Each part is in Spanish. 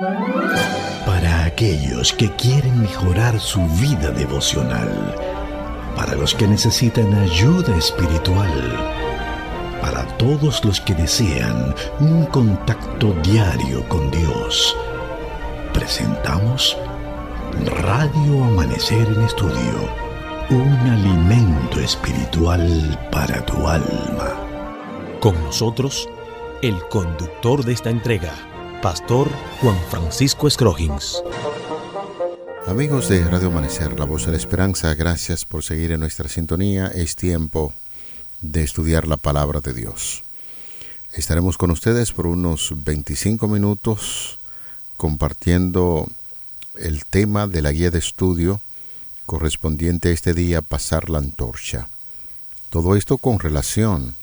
Para aquellos que quieren mejorar su vida devocional, para los que necesitan ayuda espiritual, para todos los que desean un contacto diario con Dios, presentamos Radio Amanecer en Estudio, un alimento espiritual para tu alma. Con nosotros, el conductor de esta entrega, Pastor Juan Francisco Scroggins. Amigos de Radio Amanecer, la voz de la esperanza, gracias por seguir en nuestra sintonía. Es tiempo de estudiar la palabra de Dios. Estaremos con ustedes por unos 25 minutos compartiendo el tema de la guía de estudio correspondiente a este día, pasar la antorcha. Todo esto con relación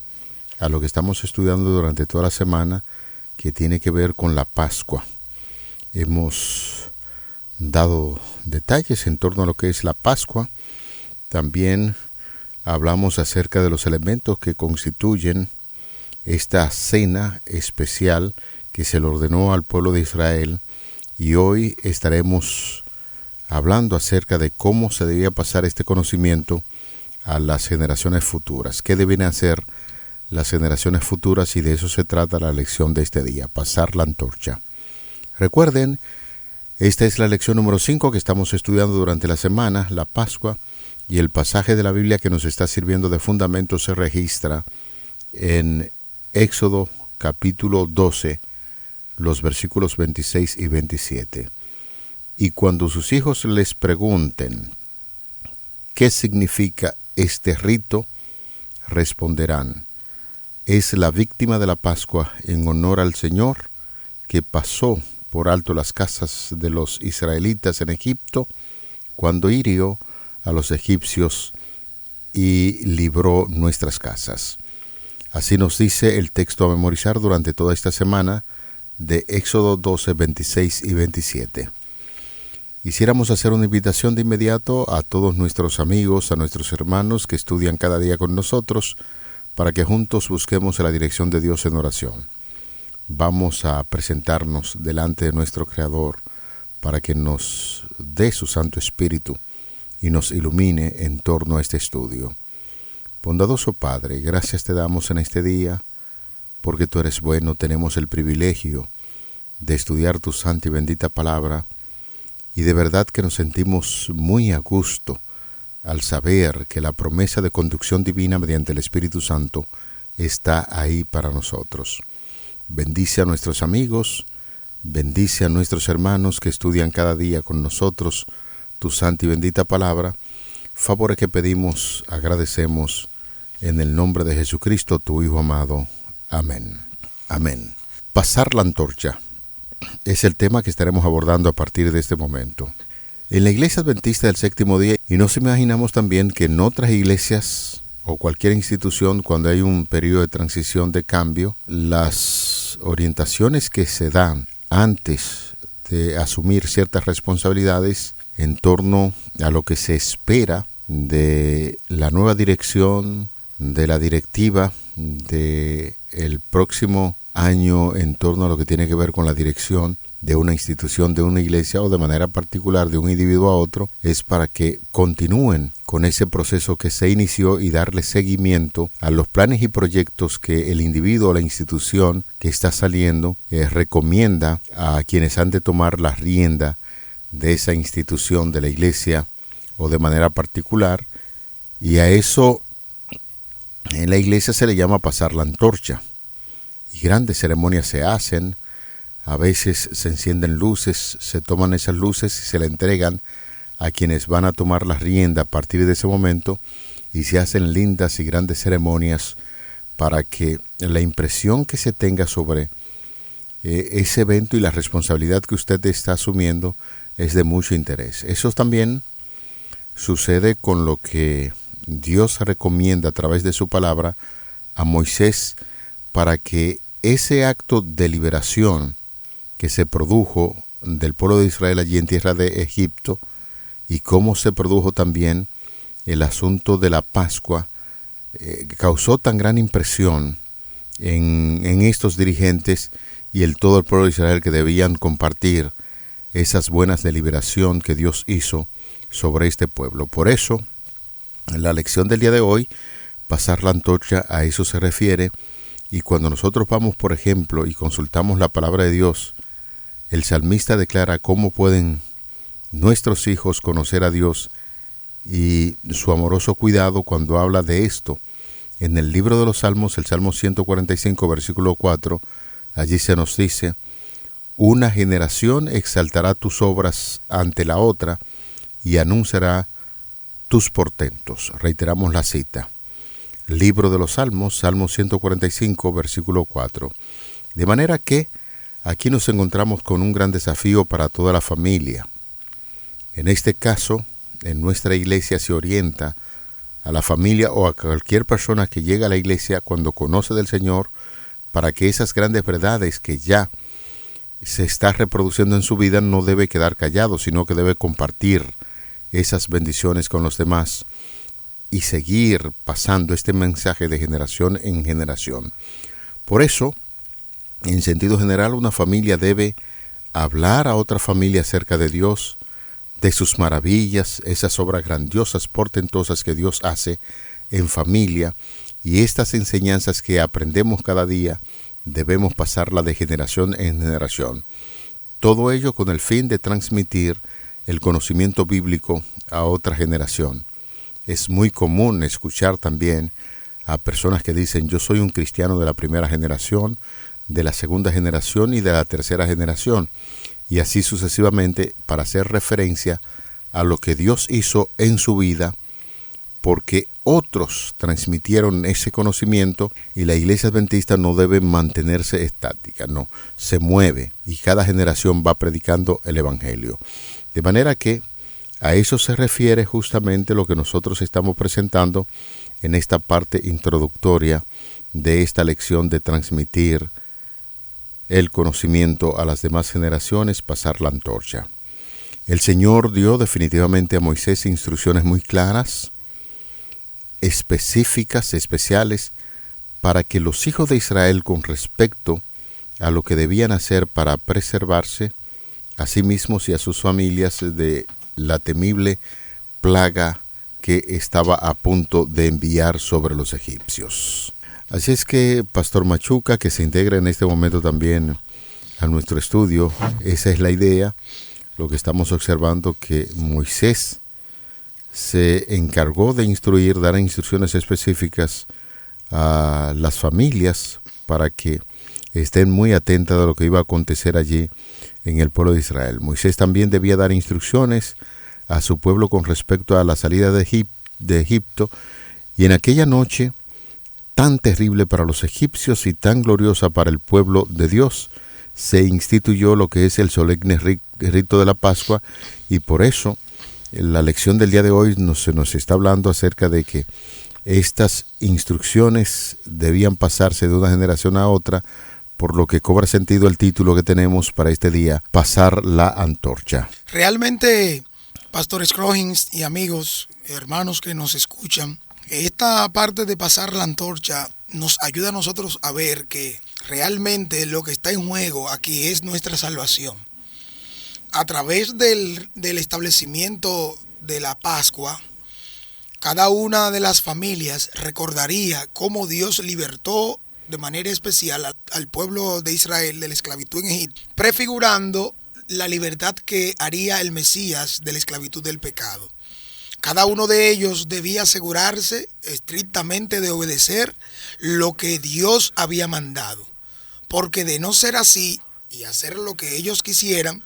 a lo que estamos estudiando durante toda la semana, que tiene que ver con la Pascua. Hemos dado detalles en torno a lo que es la Pascua. También hablamos acerca de los elementos que constituyen esta cena especial que se le ordenó al pueblo de Israel, y hoy estaremos hablando acerca de cómo se debía pasar este conocimiento a las generaciones futuras. ¿Qué deben hacer las generaciones futuras? Y de eso se trata la lección de este día, pasar la antorcha. Recuerden, esta es la lección número 5 que estamos estudiando durante la semana, la Pascua, y el pasaje de la Biblia que nos está sirviendo de fundamento se registra en Éxodo capítulo 12, los versículos 26 y 27. Y cuando sus hijos les pregunten qué significa este rito, responderán: es la víctima de la Pascua en honor al Señor, que pasó por alto las casas de los israelitas en Egipto, cuando hirió a los egipcios y libró nuestras casas. Así nos dice el texto a memorizar durante toda esta semana de Éxodo 12, 26 y 27. Quisiéramos hacer una invitación de inmediato a todos nuestros amigos, a nuestros hermanos que estudian cada día con nosotros, para que juntos busquemos la dirección de Dios en oración. Vamos a presentarnos delante de nuestro Creador para que nos dé su Santo Espíritu y nos ilumine en torno a este estudio. Bondadoso Padre, gracias te damos en este día, porque tú eres bueno. Tenemos el privilegio de estudiar tu santa y bendita palabra, y de verdad que nos sentimos muy a gusto al saber que la promesa de conducción divina mediante el Espíritu Santo está ahí para nosotros. Bendice a nuestros amigos, bendice a nuestros hermanos que estudian cada día con nosotros tu santa y bendita palabra. Favores que pedimos, agradecemos, en el nombre de Jesucristo, tu Hijo amado. Amén. Amén. Pasar la antorcha es el tema que estaremos abordando a partir de este momento. En la Iglesia Adventista del Séptimo Día, y nos imaginamos también que en otras iglesias o cualquier institución, cuando hay un periodo de transición, de cambio, las orientaciones que se dan antes de asumir ciertas responsabilidades en torno a lo que se espera de la nueva dirección, de la directiva del próximo año en torno a lo que tiene que ver con la dirección de una institución, de una iglesia, o de manera particular de un individuo a otro, es para que continúen con ese proceso que se inició y darle seguimiento a los planes y proyectos que el individuo o la institución que está saliendo recomienda a quienes han de tomar la rienda de esa institución, de la iglesia o de manera particular. Y a eso en la iglesia se le llama pasar la antorcha, y grandes ceremonias se hacen. A veces se encienden luces, se toman esas luces y se le entregan a quienes van a tomar la rienda a partir de ese momento, y se hacen lindas y grandes ceremonias para que la impresión que se tenga sobre ese evento y la responsabilidad que usted está asumiendo es de mucho interés. Eso también sucede con lo que Dios recomienda a través de su palabra a Moisés, para que ese acto de liberación que se produjo del pueblo de Israel allí en tierra de Egipto, y cómo se produjo también el asunto de la Pascua, causó tan gran impresión en estos dirigentes, y todo el pueblo de Israel que debían compartir esas buenas de liberación que Dios hizo sobre este pueblo. Por eso, en la lección del día de hoy, pasar la antorcha, a eso se refiere. Y cuando nosotros vamos, por ejemplo, y consultamos la palabra de Dios, el salmista declara cómo pueden nuestros hijos conocer a Dios y su amoroso cuidado cuando habla de esto. En el libro de los Salmos, el Salmo 145, versículo 4, allí se nos dice: una generación exaltará tus obras ante la otra y anunciará tus portentos. Reiteramos la cita. Libro de los Salmos, Salmo 145, versículo 4. De manera que aquí nos encontramos con un gran desafío para toda la familia. En este caso, en nuestra iglesia se orienta a la familia o a cualquier persona que llega a la iglesia cuando conoce del Señor, para que esas grandes verdades que ya se está reproduciendo en su vida no debe quedar callado, sino que debe compartir esas bendiciones con los demás y seguir pasando este mensaje de generación en generación. Por eso, en sentido general, una familia debe hablar a otra familia acerca de Dios, de sus maravillas, esas obras grandiosas, portentosas que Dios hace en familia, y estas enseñanzas que aprendemos cada día debemos pasarla de generación en generación. Todo ello con el fin de transmitir el conocimiento bíblico a otra generación. Es muy común escuchar también a personas que dicen: yo soy un cristiano de la primera generación, de la segunda generación y de la tercera generación, y así sucesivamente, para hacer referencia a lo que Dios hizo en su vida, porque otros transmitieron ese conocimiento, y la iglesia adventista no debe mantenerse estática, no, se mueve y cada generación va predicando el evangelio. De manera que a eso se refiere justamente lo que nosotros estamos presentando en esta parte introductoria de esta lección de transmitir el conocimiento a las demás generaciones, pasar la antorcha. El Señor dio definitivamente a Moisés instrucciones muy claras, específicas, especiales, para que los hijos de Israel, con respecto a lo que debían hacer para preservarse a sí mismos y a sus familias de la temible plaga que estaba a punto de enviar sobre los egipcios. Así es que, Pastor Machuca, que se integra en este momento también a nuestro estudio, esa es la idea, lo que estamos observando, que Moisés se encargó de instruir, dar instrucciones específicas a las familias para que estén muy atentas a lo que iba a acontecer allí en el pueblo de Israel. Moisés también debía dar instrucciones a su pueblo con respecto a la salida de Egipto, y en aquella noche tan terrible para los egipcios y tan gloriosa para el pueblo de Dios, se instituyó lo que es el solemne rito de la Pascua, y por eso la lección del día de hoy se nos está hablando acerca de que estas instrucciones debían pasarse de una generación a otra, por lo que cobra sentido el título que tenemos para este día: pasar la antorcha. Realmente, Pastor Scroggins y amigos, hermanos que nos escuchan, esta parte de pasar la antorcha nos ayuda a nosotros a ver que realmente lo que está en juego aquí es nuestra salvación. A través del establecimiento de la Pascua, cada una de las familias recordaría cómo Dios libertó de manera especial al pueblo de Israel de la esclavitud en Egipto, prefigurando la libertad que haría el Mesías de la esclavitud del pecado. Cada uno de ellos debía asegurarse estrictamente de obedecer lo que Dios había mandado, porque de no ser así y hacer lo que ellos quisieran,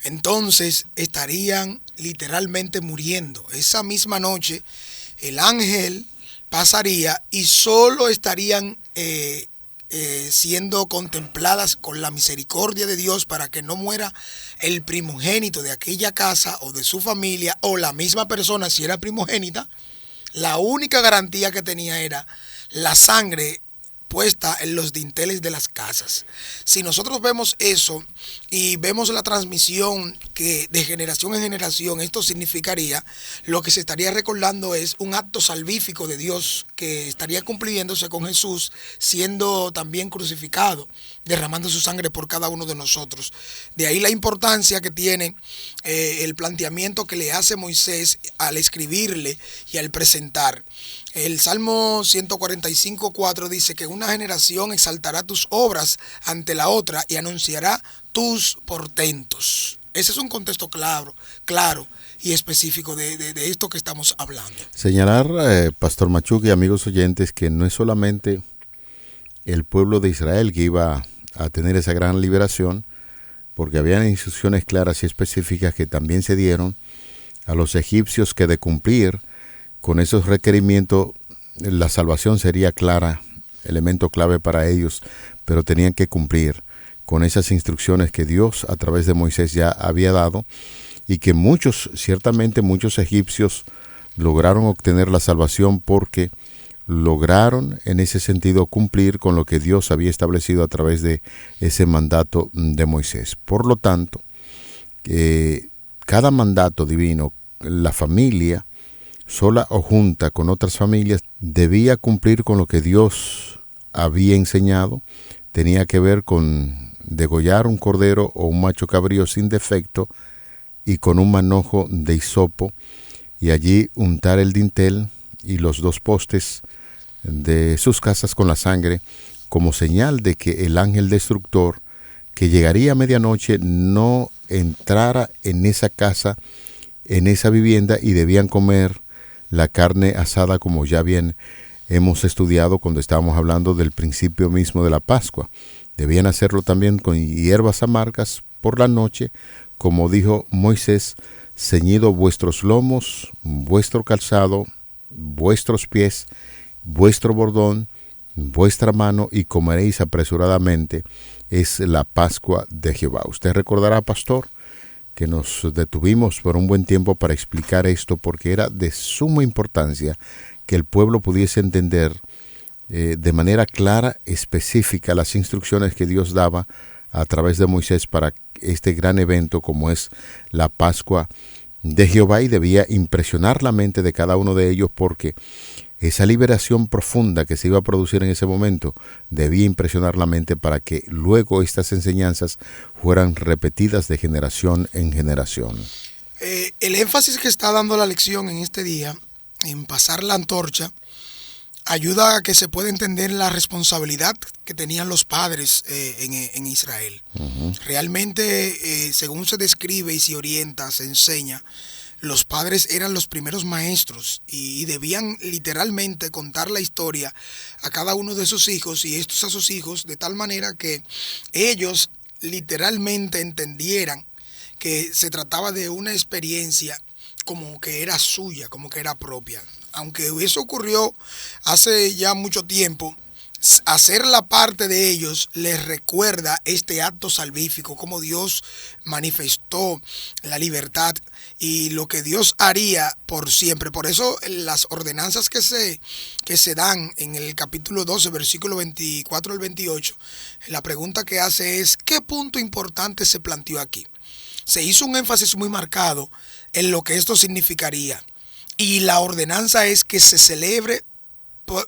entonces estarían literalmente muriendo. Esa misma noche el ángel pasaría y solo estarían siendo contempladas con la misericordia de Dios para que no muera el primogénito de aquella casa o de su familia, o la misma persona si era primogénita. La única garantía que tenía era la sangre puesta en los dinteles de las casas. Si nosotros vemos eso y vemos la transmisión que de generación en generación, esto significaría, lo que se estaría recordando es un acto salvífico de Dios que estaría cumpliéndose con Jesús siendo también crucificado. derramando su sangre por cada uno de nosotros. De ahí la importancia que tiene el planteamiento que le hace Moisés al escribirle y al presentar. El Salmo 145:4 dice que una generación exaltará tus obras ante la otra y anunciará tus portentos. Ese es un contexto claro y específico de esto que estamos hablando. Señalar, Pastor Machuque y amigos oyentes, que no es solamente el pueblo de Israel que iba a tener esa gran liberación, porque habían instrucciones claras y específicas que también se dieron a los egipcios, que de cumplir con esos requerimientos la salvación sería clara, elemento clave para ellos, pero tenían que cumplir con esas instrucciones que Dios a través de Moisés ya había dado, y que ciertamente muchos egipcios lograron obtener la salvación porque lograron en ese sentido cumplir con lo que Dios había establecido a través de ese mandato de Moisés. Por lo tanto, cada mandato divino, la familia, sola o junta con otras familias, debía cumplir con lo que Dios había enseñado. Tenía que ver con degollar un cordero o un macho cabrío sin defecto y con un manojo de hisopo, y allí untar el dintel y los 2 postes de sus casas con la sangre, como señal de que el ángel destructor, que llegaría a medianoche, no entrara en esa casa, en esa vivienda, y debían comer la carne asada, como ya bien hemos estudiado cuando estábamos hablando del principio mismo de la Pascua. Debían hacerlo también con hierbas amargas por la noche, como dijo Moisés: ceñido vuestros lomos, vuestro calzado, vuestros pies, vuestro bordón, vuestra mano, y comeréis apresuradamente. Es la Pascua de Jehová. Usted recordará, pastor, que nos detuvimos por un buen tiempo para explicar esto, porque era de suma importancia que el pueblo pudiese entender de manera clara, específica, las instrucciones que Dios daba a través de Moisés para este gran evento como es la Pascua de Jehová, y debía impresionar la mente de cada uno de ellos, porque esa liberación profunda que se iba a producir en ese momento debía impresionar la mente para que luego estas enseñanzas fueran repetidas de generación en generación. El énfasis que está dando la lección en este día, en pasar la antorcha, ayuda a que se pueda entender la responsabilidad que tenían los padres en Israel. Uh-huh. Realmente, según se describe y se orienta, se enseña, los padres eran los primeros maestros y debían literalmente contar la historia a cada uno de sus hijos, y estos a sus hijos, de tal manera que ellos literalmente entendieran que se trataba de una experiencia como que era suya, como que era propia. Aunque eso ocurrió hace ya mucho tiempo, hacer la parte de ellos les recuerda este acto salvífico, cómo Dios manifestó la libertad y lo que Dios haría por siempre. Por eso las ordenanzas que se dan en el capítulo 12, versículo 24 al 28, la pregunta que hace es: ¿qué punto importante se planteó aquí? Se hizo un énfasis muy marcado en lo que esto significaría. Y la ordenanza es que se celebre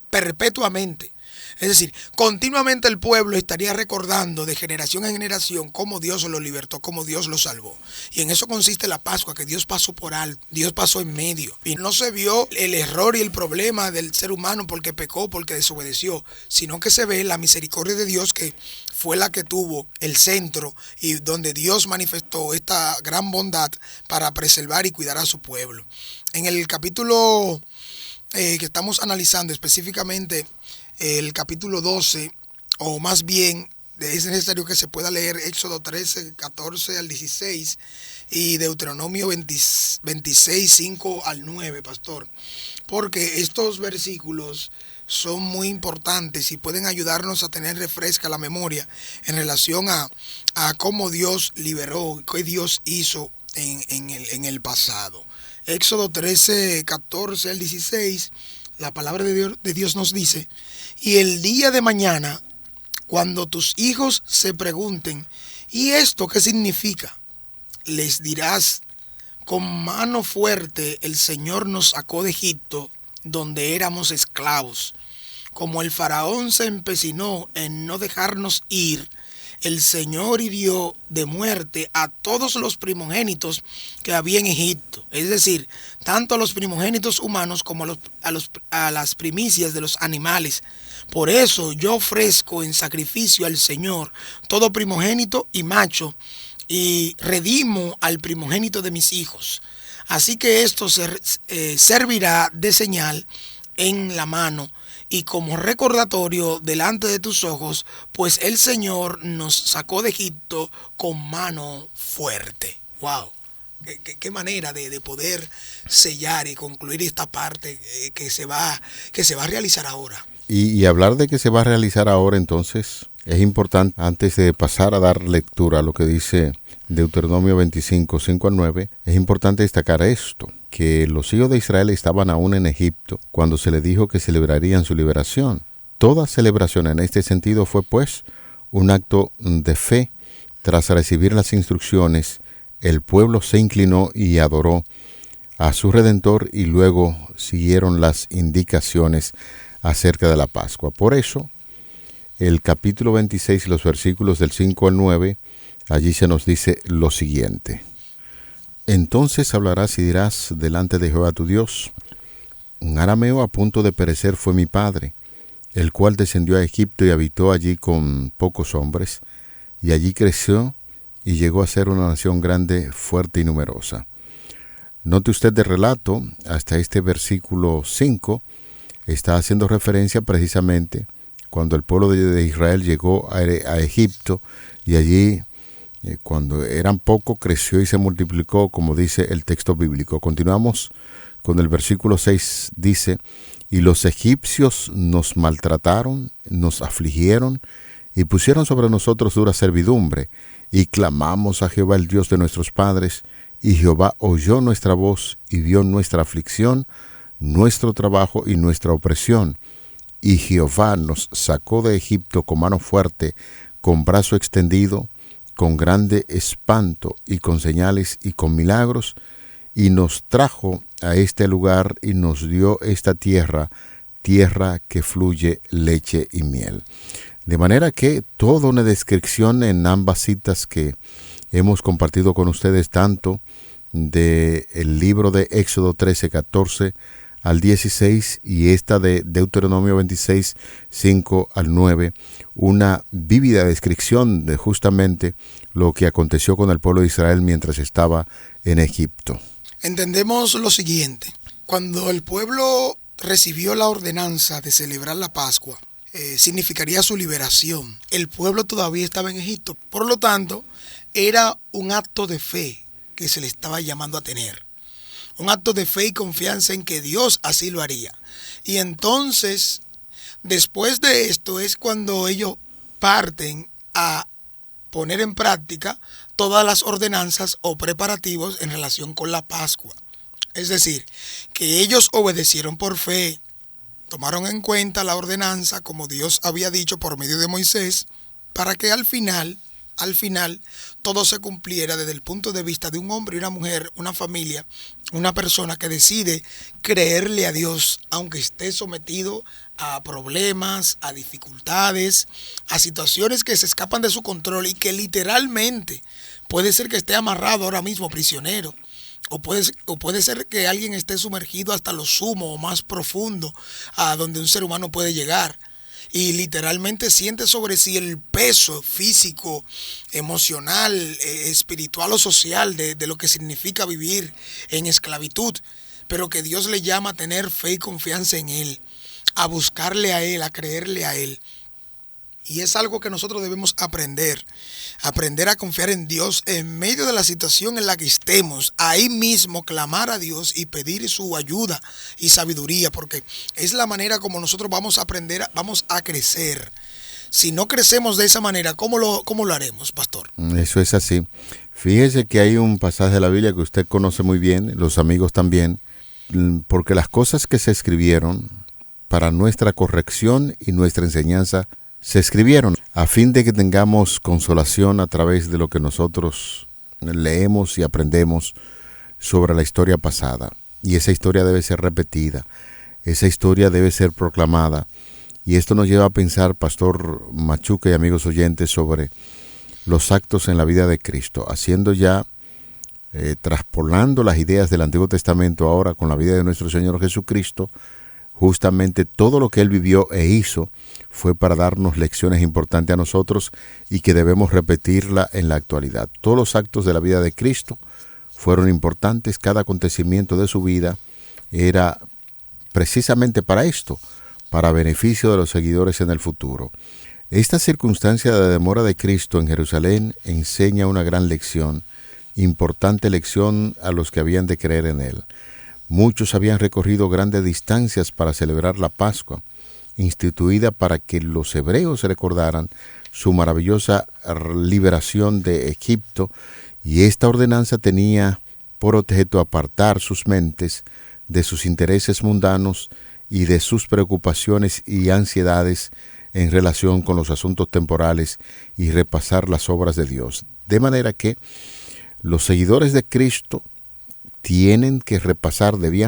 perpetuamente. Es decir, continuamente el pueblo estaría recordando de generación en generación cómo Dios lo libertó, cómo Dios lo salvó. Y en eso consiste la Pascua, que Dios pasó por alto, Dios pasó en medio. Y no se vio el error y el problema del ser humano porque pecó, porque desobedeció, sino que se ve la misericordia de Dios, que fue la que tuvo el centro y donde Dios manifestó esta gran bondad para preservar y cuidar a su pueblo. En el capítulo que estamos analizando específicamente, el capítulo 12, o más bien es necesario que se pueda leer Éxodo 13, 14 al 16 y Deuteronomio 26, 5 al 9, pastor, porque estos versículos son muy importantes y pueden ayudarnos a tener refresca la memoria en relación a cómo Dios liberó, qué Dios hizo en el pasado. Éxodo 13, 14 al 16, la palabra de Dios nos dice: y el día de mañana, cuando tus hijos se pregunten, ¿y esto qué significa?, les dirás: con mano fuerte el Señor nos sacó de Egipto, donde éramos esclavos. Como el faraón se empecinó en no dejarnos ir, el Señor hirió de muerte a todos los primogénitos que había en Egipto, es decir, tanto a los primogénitos humanos como a las primicias de los animales. Por eso yo ofrezco en sacrificio al Señor todo primogénito y macho, y redimo al primogénito de mis hijos. Así que esto servirá de señal en la mano y como recordatorio delante de tus ojos, pues el Señor nos sacó de Egipto con mano fuerte. ¡Wow! Qué manera de poder sellar y concluir esta parte que se va a realizar ahora. Y hablar de que se va a realizar ahora, entonces, es importante, antes de pasar a dar lectura a lo que dice Deuteronomio 25, 5 al 9, es importante destacar esto, que los hijos de Israel estaban aún en Egipto cuando se les dijo que celebrarían su liberación. Toda celebración en este sentido fue, pues, un acto de fe. Tras recibir las instrucciones, el pueblo se inclinó y adoró a su Redentor y luego siguieron las indicaciones acerca de la Pascua. Por eso, el capítulo 26 y los versículos del 5 al 9, allí se nos dice lo siguiente. Entonces hablarás y dirás delante de Jehová tu Dios: un arameo a punto de perecer fue mi padre, el cual descendió a Egipto y habitó allí con pocos hombres, y allí creció y llegó a ser una nación grande, fuerte y numerosa. Note usted de relato, hasta este versículo 5, está haciendo referencia precisamente cuando el pueblo de Israel llegó a Egipto, y allí, cuando eran poco, creció y se multiplicó, como dice el texto bíblico. Continuamos con el versículo 6, dice: y los egipcios nos maltrataron, nos afligieron, y pusieron sobre nosotros dura servidumbre, y clamamos a Jehová, el Dios de nuestros padres, y Jehová oyó nuestra voz, y vio nuestra aflicción, nuestro trabajo y nuestra opresión. Y Jehová nos sacó de Egipto con mano fuerte, con brazo extendido, con grande espanto y con señales y con milagros, y nos trajo a este lugar y nos dio esta tierra, tierra que fluye leche y miel. De manera que toda una descripción en ambas citas que hemos compartido con ustedes, tanto del libro de Éxodo 13, 14 al 16 y esta de Deuteronomio 26, 5 al 9, una vívida descripción de justamente lo que aconteció con el pueblo de Israel mientras estaba en Egipto. Entendemos lo siguiente: cuando el pueblo recibió la ordenanza de celebrar la Pascua, significaría su liberación. El pueblo todavía estaba en Egipto, por lo tanto, era un acto de fe que se le estaba llamando a tener. Un acto de fe y confianza en que Dios así lo haría. Y entonces, después de esto es cuando ellos parten a poner en práctica todas las ordenanzas o preparativos en relación con la Pascua. Es decir, que ellos obedecieron por fe, tomaron en cuenta la ordenanza como Dios había dicho por medio de Moisés, para que al final todo se cumpliera desde el punto de vista de un hombre y una mujer, una familia, una persona que decide creerle a Dios, aunque esté sometido a problemas, a dificultades, a situaciones que se escapan de su control y que literalmente puede ser que esté amarrado ahora mismo, prisionero. O puede ser que alguien esté sumergido hasta lo sumo o más profundo a donde un ser humano puede llegar. Y literalmente siente sobre sí el peso físico, emocional, espiritual o social de lo que significa vivir en esclavitud. Pero que Dios le llama a tener fe y confianza en Él, a buscarle a Él, a creerle a Él. Y es algo que nosotros debemos aprender a confiar en Dios en medio de la situación en la que estemos, ahí mismo clamar a Dios y pedir su ayuda y sabiduría, porque es la manera como nosotros vamos a aprender, vamos a crecer. Si no crecemos de esa manera, ¿cómo lo haremos, pastor? Eso es así. Fíjese que hay un pasaje de la Biblia que usted conoce muy bien, los amigos también, porque las cosas que se escribieron para nuestra corrección y nuestra enseñanza se escribieron a fin de que tengamos consolación a través de lo que nosotros leemos y aprendemos sobre la historia pasada. Y esa historia debe ser repetida, esa historia debe ser proclamada. Y esto nos lleva a pensar, Pastor Machuca y amigos oyentes, sobre los actos en la vida de Cristo, haciendo ya, traspolando las ideas del Antiguo Testamento ahora con la vida de nuestro Señor Jesucristo. Justamente todo lo que Él vivió e hizo fue para darnos lecciones importantes a nosotros y que debemos repetirla en la actualidad. Todos los actos de la vida de Cristo fueron importantes, cada acontecimiento de su vida era precisamente para esto, para beneficio de los seguidores en el futuro. Esta circunstancia de demora de Cristo en Jerusalén enseña una gran lección, importante lección a los que habían de creer en Él. Muchos habían recorrido grandes distancias para celebrar la Pascua, instituida para que los hebreos recordaran su maravillosa liberación de Egipto, y esta ordenanza tenía por objeto apartar sus mentes de sus intereses mundanos y de sus preocupaciones y ansiedades en relación con los asuntos temporales y repasar las obras de Dios. De manera que los seguidores de Cristo debían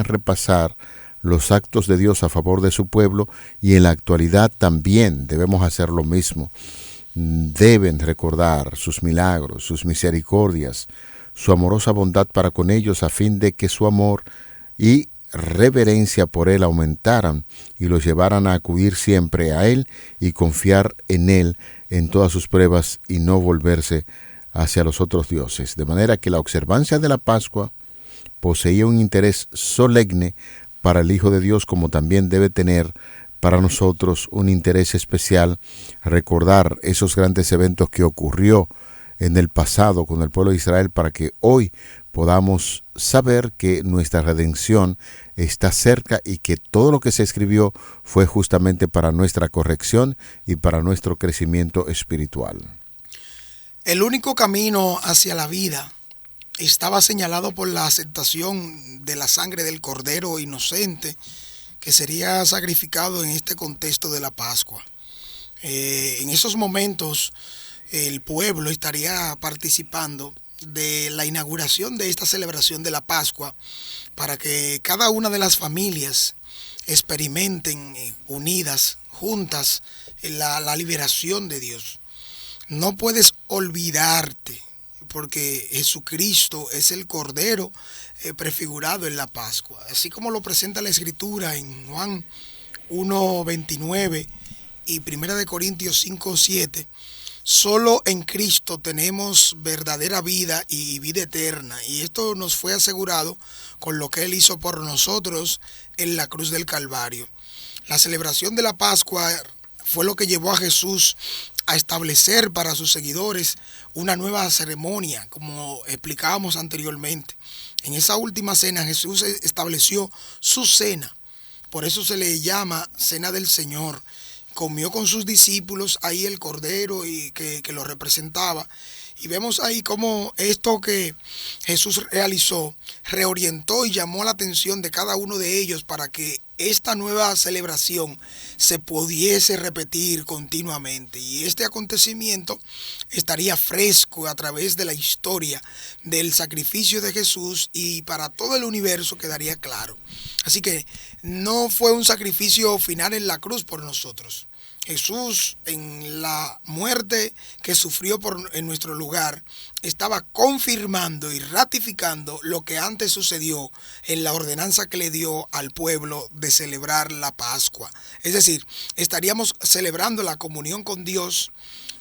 repasar los actos de Dios a favor de su pueblo, y en la actualidad también debemos hacer lo mismo. Deben recordar sus milagros, sus misericordias, su amorosa bondad para con ellos, a fin de que su amor y reverencia por Él aumentaran y los llevaran a acudir siempre a Él y confiar en Él en todas sus pruebas y no volverse hacia los otros dioses. De manera que la observancia de la Pascua poseía un interés solemne para el Hijo de Dios, como también debe tener para nosotros un interés especial recordar esos grandes eventos que ocurrió en el pasado con el pueblo de Israel, para que hoy podamos saber que nuestra redención está cerca y que todo lo que se escribió fue justamente para nuestra corrección y para nuestro crecimiento espiritual. El único camino hacia la vida estaba señalado por la aceptación de la sangre del Cordero inocente que sería sacrificado en este contexto de la Pascua. En esos momentos el pueblo estaría participando de la inauguración de esta celebración de la Pascua, para que cada una de las familias experimenten unidas, juntas, la liberación de Dios. No puedes olvidarte, porque Jesucristo es el Cordero prefigurado en la Pascua, así como lo presenta la Escritura en Juan 1:29 y 1 Corintios 5:7. Solo en Cristo tenemos verdadera vida y vida eterna, y esto nos fue asegurado con lo que Él hizo por nosotros en la cruz del Calvario. La celebración de la Pascua fue lo que llevó a Jesús a establecer para sus seguidores una nueva ceremonia, como explicábamos anteriormente. En esa última cena Jesús estableció su cena, por eso se le llama Cena del Señor. Comió con sus discípulos ahí el Cordero y que lo representaba. Y vemos ahí cómo esto que Jesús realizó reorientó y llamó la atención de cada uno de ellos para que esta nueva celebración se pudiese repetir continuamente. Y este acontecimiento estaría fresco a través de la historia del sacrificio de Jesús, y para todo el universo quedaría claro. Así que no fue un sacrificio final en la cruz por nosotros. Jesús, en la muerte que sufrió en nuestro lugar, estaba confirmando y ratificando lo que antes sucedió en la ordenanza que le dio al pueblo de celebrar la Pascua. Es decir, estaríamos celebrando la comunión con Dios,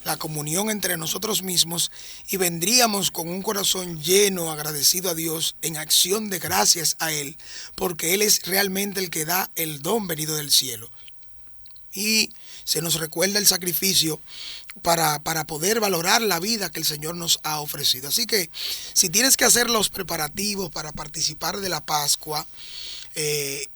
la comunión entre nosotros mismos, y vendríamos con un corazón lleno, agradecido a Dios, en acción de gracias a Él, porque Él es realmente el que da el don venido del cielo. Y se nos recuerda el sacrificio para poder valorar la vida que el Señor nos ha ofrecido. Así que si tienes que hacer los preparativos para participar de la Pascua,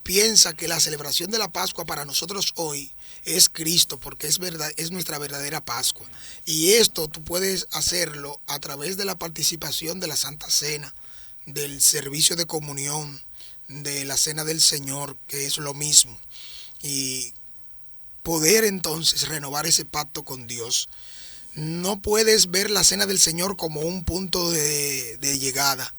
piensa que la celebración de la Pascua para nosotros hoy es Cristo, porque es nuestra verdadera Pascua. Y esto tú puedes hacerlo a través de la participación de la Santa Cena, del servicio de comunión, de la Cena del Señor, que es lo mismo. Y poder entonces renovar ese pacto con Dios. No puedes ver la Cena del Señor como un punto de llegada,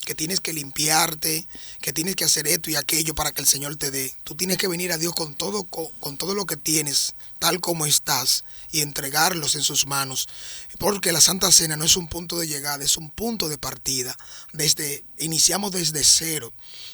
que tienes que limpiarte, que tienes que hacer esto y aquello para que el Señor te dé. Tú tienes que venir a Dios con todo lo que tienes, tal como estás, y entregarlos en sus manos. Porque la Santa Cena no es un punto de llegada, es un punto de partida. Iniciamos desde cero,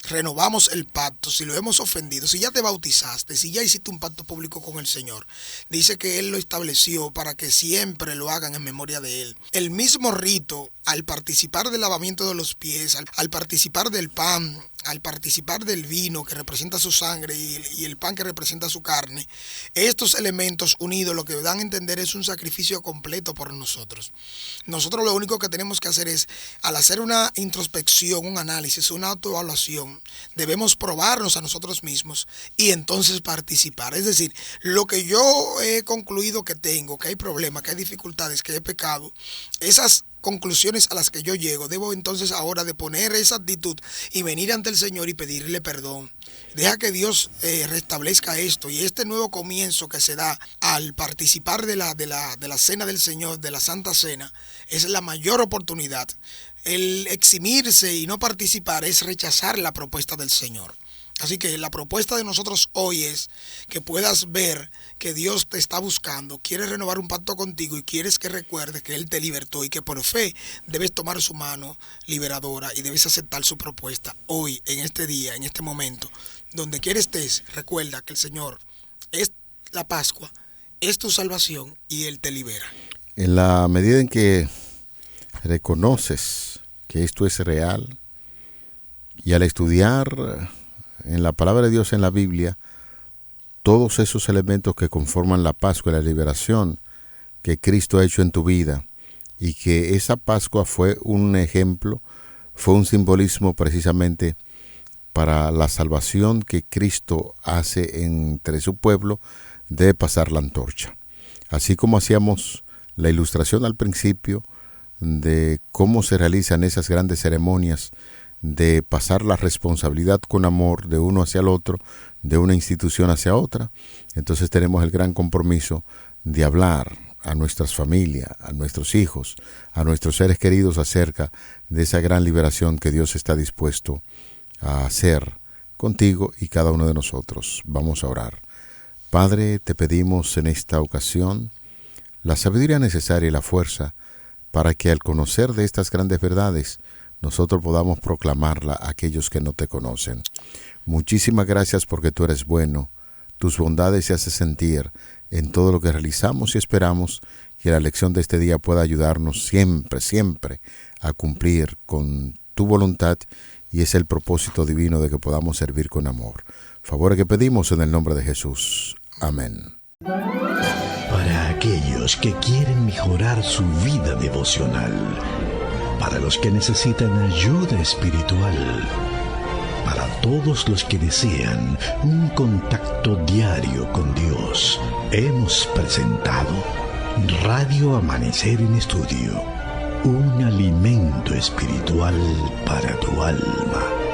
renovamos el pacto. Si lo hemos ofendido, si ya te bautizaste, si ya hiciste un pacto público con el Señor, dice que Él lo estableció para que siempre lo hagan en memoria de Él. El mismo rito, al participar del lavamiento de los pies, al participar del pan, al participar del vino que representa su sangre y el pan que representa su carne, estos elementos unidos lo que dan a entender es un sacrificio completo por nosotros. Nosotros lo único que tenemos que hacer es, al hacer una introspección, un análisis, una autoevaluación, debemos probarnos a nosotros mismos y entonces participar. Es decir, lo que yo he concluido que tengo, que hay problemas, que hay dificultades, que he pecado, esas conclusiones a las que yo llego, debo entonces ahora de poner esa actitud y venir ante el Señor y pedirle perdón. Deja que Dios restablezca esto, y este nuevo comienzo que se da al participar de la cena del Señor, de la Santa Cena, es la mayor oportunidad. El eximirse y no participar es rechazar la propuesta del Señor. Así que la propuesta de nosotros hoy es que puedas ver que Dios te está buscando, quiere renovar un pacto contigo y quieres que recuerdes que Él te libertó y que por fe debes tomar su mano liberadora y debes aceptar su propuesta hoy, en este día, en este momento. Donde quiera estés, recuerda que el Señor es la Pascua, es tu salvación y Él te libera. En la medida en que reconoces que esto es real y al estudiar en la palabra de Dios en la Biblia todos esos elementos que conforman la Pascua y la liberación que Cristo ha hecho en tu vida, y que esa Pascua fue un ejemplo, fue un simbolismo precisamente para la salvación que Cristo hace entre su pueblo, de pasar la antorcha. Así como hacíamos la ilustración al principio de cómo se realizan esas grandes ceremonias de pasar la responsabilidad con amor de uno hacia el otro, de una institución hacia otra, entonces tenemos el gran compromiso de hablar a nuestras familias, a nuestros hijos, a nuestros seres queridos acerca de esa gran liberación que Dios está dispuesto a hacer contigo y cada uno de nosotros. Vamos a orar. Padre, te pedimos en esta ocasión la sabiduría necesaria y la fuerza para que al conocer de estas grandes verdades nosotros podamos proclamarla a aquellos que no te conocen. Muchísimas gracias porque tú eres bueno. Tus bondades se hacen sentir en todo lo que realizamos y esperamos que la lección de este día pueda ayudarnos siempre, siempre a cumplir con tu voluntad, y es el propósito divino de que podamos servir con amor. Favor que pedimos en el nombre de Jesús. Amén. Para aquellos que quieren mejorar su vida devocional, para los que necesitan ayuda espiritual, para todos los que desean un contacto diario con Dios, hemos presentado Radio Amanecer en Estudio, un alimento espiritual para tu alma.